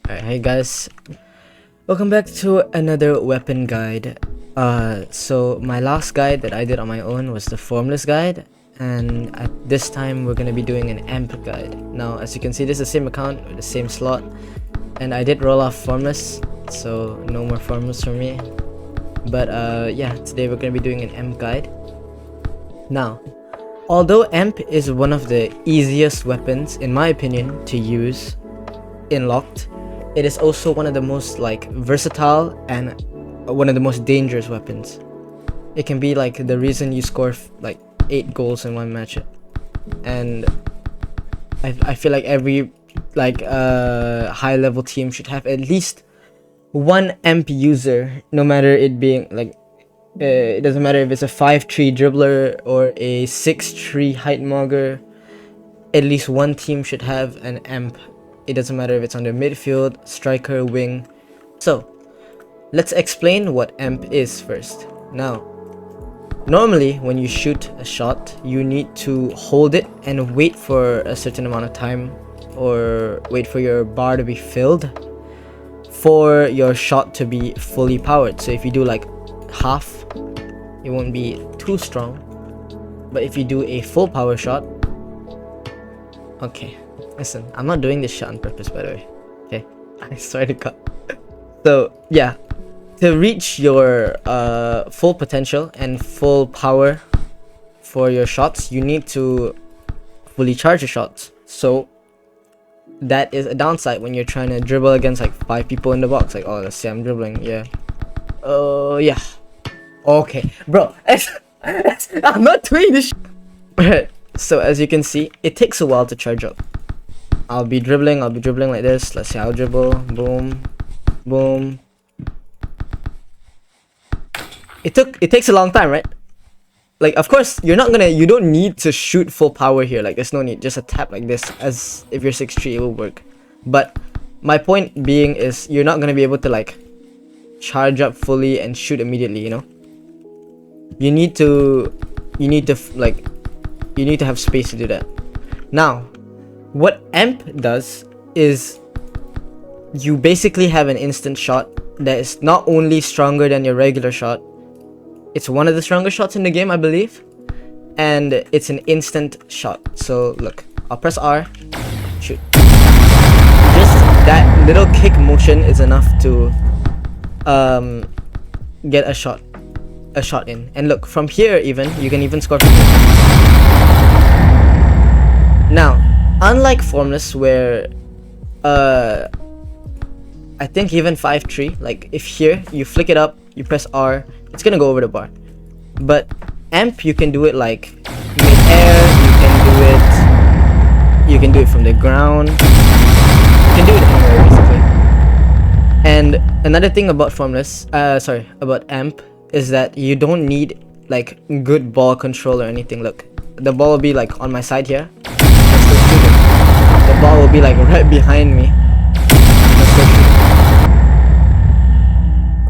Alright, hey guys, welcome back to another weapon guide. So my last guide that I did on my own was the formless guide, and at this time we're gonna be doing an amp guide. Now, as you can see, this is the same account with the same slot, and I did roll off formless, so no more formless for me. But yeah, today we're gonna be doing an amp guide. Now, although amp is one of the easiest weapons, in my opinion, to use in locked, it is also one of the most versatile and one of the most dangerous weapons. It can be like the reason you score 8 goals in one match, and I feel like every high level team should have at least one amp user, no matter it being it doesn't matter if it's a 5-3 dribbler or a 6-3 height mogger. At least one team should have an amp. It doesn't matter if it's on the midfield, striker, wing. So, let's explain what amp is first. Now, normally when you shoot a shot, you need to hold it and wait for a certain amount of time, or wait for your bar to be filled for your shot to be fully powered. So if you do like half, it won't be too strong. But if you do a full power shot, okay. Listen, I'm not doing this shot on purpose, by the way. Okay, I swear to God. So yeah, to reach your full potential and full power for your shots, you need to fully charge your shots. So that is a downside when you're trying to dribble against like 5 people in the box. Like, oh, let's say I'm dribbling. Yeah. Yeah. Okay, bro. I'm not doing this. Alright. So as you can see, it takes a while to charge up. I'll be dribbling like this. Let's say I'll dribble, boom, boom. It takes a long time, right? Like, of course, you don't need to shoot full power here. Like, there's no need. Just a tap like this, as if you're 6'3", it will work. But my point being is, you're not gonna be able to charge up fully and shoot immediately. You know, you need to have space to do that. Now, what amp does is you basically have an instant shot that is not only stronger than your regular shot, it's one of the strongest shots in the game, I believe, and it's an instant shot. So look, I'll press R, shoot. Just that little kick motion is enough to get a shot in. And look, from here you can even score from here. Now, unlike formless, where I think even 5-3, like if here you flick it up, you press R, it's gonna go over the bar. But amp, you can do it like mid-air, you can do it from the ground, you can do it anywhere basically. And another thing about about amp is that you don't need like good ball control or anything. Look, the ball will be like on my side here. The ball will be like right behind me.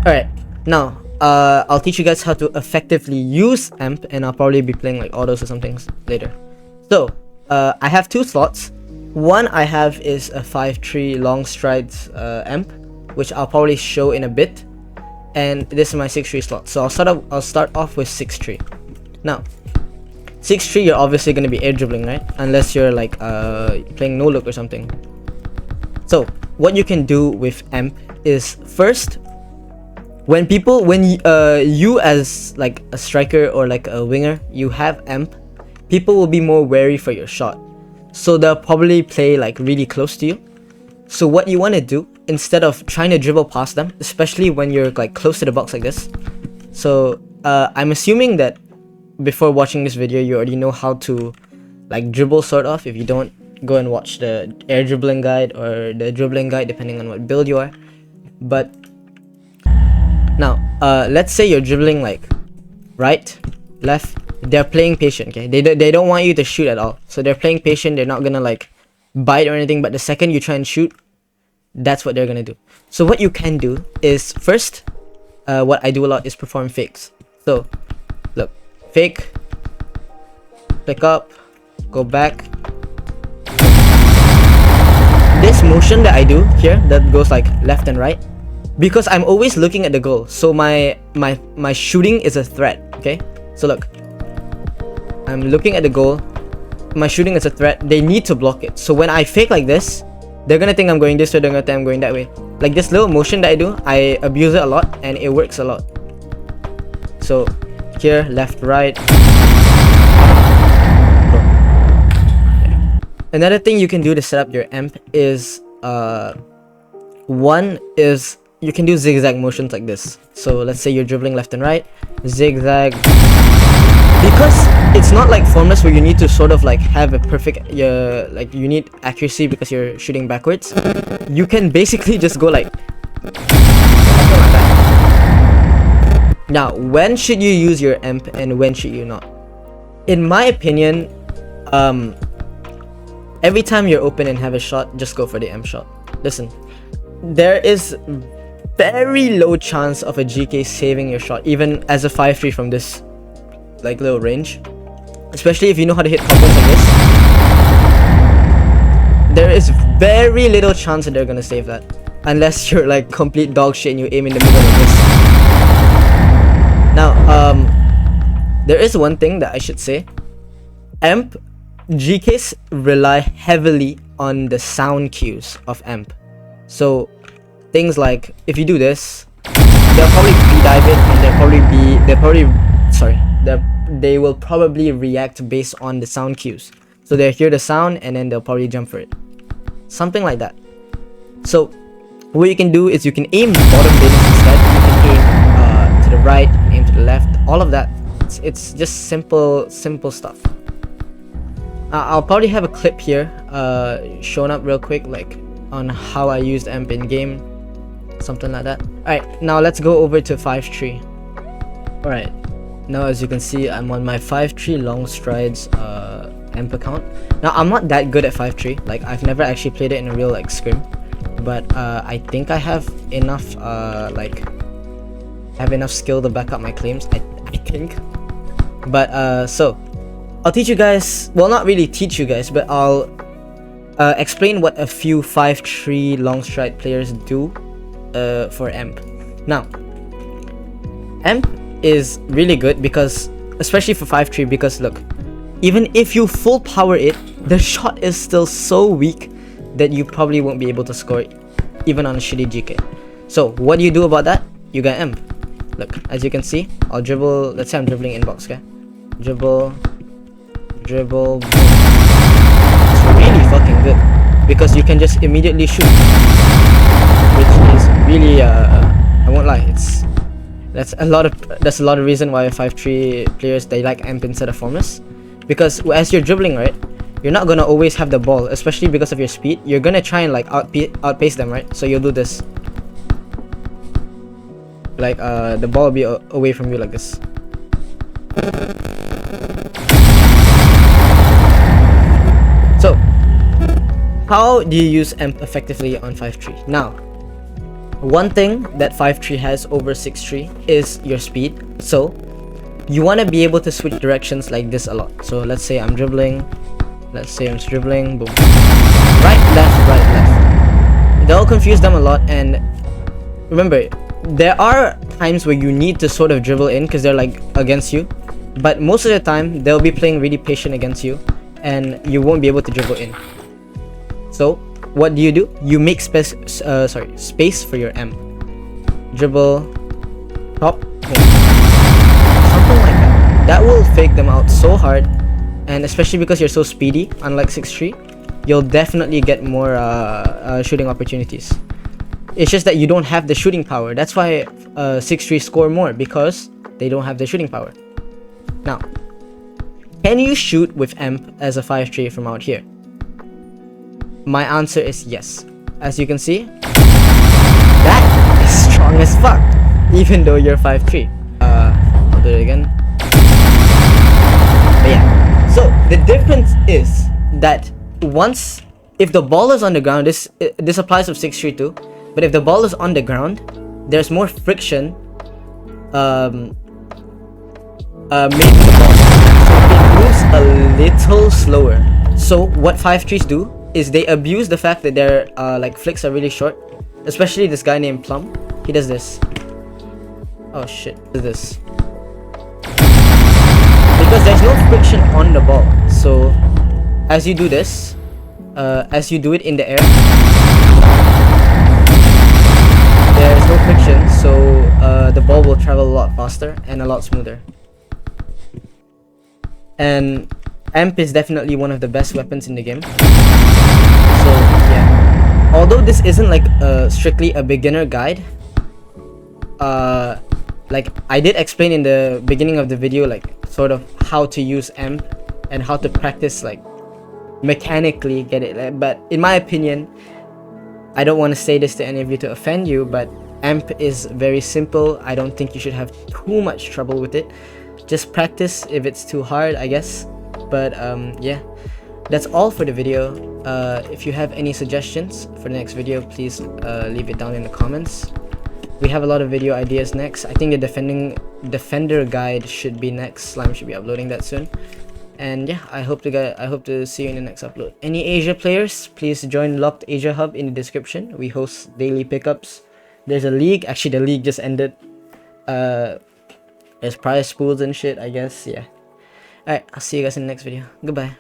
Alright, now I'll teach you guys how to effectively use amp, and I'll probably be playing like autos or something later. So I have 2 slots. One I have is a 5-3 long strides amp, which I'll probably show in a bit, and this is my 6-3 slot. So I'll start off with 6-3. Now, 6-3, you're obviously going to be air dribbling, right? Unless you're like playing no look or something. So what you can do with amp is, first, when you as like a striker or like a winger, you have amp, people will be more wary for your shot, so they'll probably play like really close to you. So what you want to do, instead of trying to dribble past them, especially when you're like close to the box like this. So I'm assuming that before watching this video, you already know how to like dribble, sort of. If you don't, go and watch the air dribbling guide or the dribbling guide, depending on what build you are. But now, let's say you're dribbling like right, left. They're playing patient, okay? They don't want you to shoot at all, so they're playing patient. They're not gonna like bite or anything. But the second you try and shoot, that's what they're gonna do. So what you can do is, first, what I do a lot is perform fakes. So look, fake, pick up, go back. This motion that I do here that goes like left and right, because I'm always looking at the goal, so my shooting is a threat. Okay, so look, I'm looking at the goal, my shooting is a threat, they need to block it. So when I fake like this, they're gonna think I'm going this way, they're gonna think I'm going that way. Like this little motion that I do, I abuse it a lot and it works a lot. So here, left, right. Another thing you can do to set up your Emp is one is you can do zigzag motions like this. So let's say you're dribbling left and right, zigzag. Because it's not like Formless where you need to sort of like have a perfect, like you need accuracy because you're shooting backwards. You can basically just go like that. Now, when should you use your Emp and when should you not? In my opinion, every time you're open and have a shot, just go for the Emp shot. Listen, there is very low chance of a GK saving your shot, even as a 5-3 from this like little range, especially if you know how to hit combos like this. There is very little chance that they're gonna save that, unless you're like complete dog shit and you aim in the middle of this. Now, there is one thing that I should say. Emp GKs rely heavily on the sound cues of Emp. So things like if you do this, they'll probably pre-dive it and they will probably react based on the sound cues. So they'll hear the sound and then they'll probably jump for it. Something like that. So what you can do is you can aim bottom bins instead. You can aim to the right, you can aim to the left, all of that. It's just simple stuff. I'll probably have a clip here shown up real quick, like on how I used Emp in game, something like that. Alright, now let's go over to 5-3. Alright, now as you can see, I'm on my 5-3 long strides Emp account. Now I'm not that good at 5-3, like I've never actually played it in a real like scrim, but I think I have enough skill to back up my claims. I think. But so I'll teach you guys, well, not really teach you guys, but I'll explain what a few 5-3 long stride players do for Emp. Now, Emp is really good because, especially for 5-3, because look, even if you full power it, the shot is still so weak that you probably won't be able to score it, even on a shitty GK. So what do you do about that? You got Emp. Look, as you can see, I'll dribble, let's say I'm dribbling inbox, okay? Dribble, boom. It's really fucking good because you can just immediately shoot, which is really I won't lie, that's a lot of reason why 5-3 players, they like Emp instead of Formless, because as you're dribbling, right, you're not gonna always have the ball, especially because of your speed. You're gonna try and like outpace them, right? So you'll do this, like the ball will be away from you like this. So, how do you use Emp effectively on 5-3? Now, one thing that 5-3 has over 6-3 is your speed. So, you want to be able to switch directions like this a lot. So, let's say I'm dribbling. Let's say I'm dribbling. Boom. Right, left, right, left. That'll confuse them a lot. And remember, there are times where you need to sort of dribble in because they're like against you. But most of the time, they'll be playing really patient against you, and you won't be able to dribble in. So what do? You make space for your Emp. Dribble, top, boom. Something like that. That will fake them out so hard, and especially because you're so speedy, unlike 6-3, you'll definitely get more shooting opportunities. It's just that you don't have the shooting power. That's why 6-3 score more, because they don't have the shooting power. Now, can you shoot with Emp as a 5-3 from out here? My answer is yes. As you can see, that is strong as fuck, even though you're 5-3. I'll do it again. But yeah, so the difference is that if the ball is on the ground, this applies with 6-3 too, but if the ball is on the ground, there's more friction making the ball, so it moves a little slower. So what 5-3s do is they abuse the fact that their like flicks are really short, especially this guy named Plum. He does this. Oh shit, this because there's no friction on the ball. So as you do this, as you do it in the air, there's no friction, so the ball will travel a lot faster and a lot smoother. And Emp is definitely one of the best weapons in the game. So yeah, although this isn't like strictly a beginner guide, like I did explain in the beginning of the video, like sort of how to use Emp and how to practice, like mechanically get it. But in my opinion, I don't want to say this to any of you to offend you, but Emp is very simple. I don't think you should have too much trouble with it. Just practice if it's too hard, I guess. But yeah, that's all for the video. If you have any suggestions for the next video, please leave it down in the comments. We have a lot of video ideas next. I think the defender guide should be next. Slime should be uploading that soon. And yeah, I hope to see you in the next upload. Any Asia players, please join Locked Asia Hub in the description. We host daily pickups. There's a league. Actually, the league just ended. There's prize pools and shit, I guess. Yeah. Alright, I'll see you guys in the next video. Goodbye.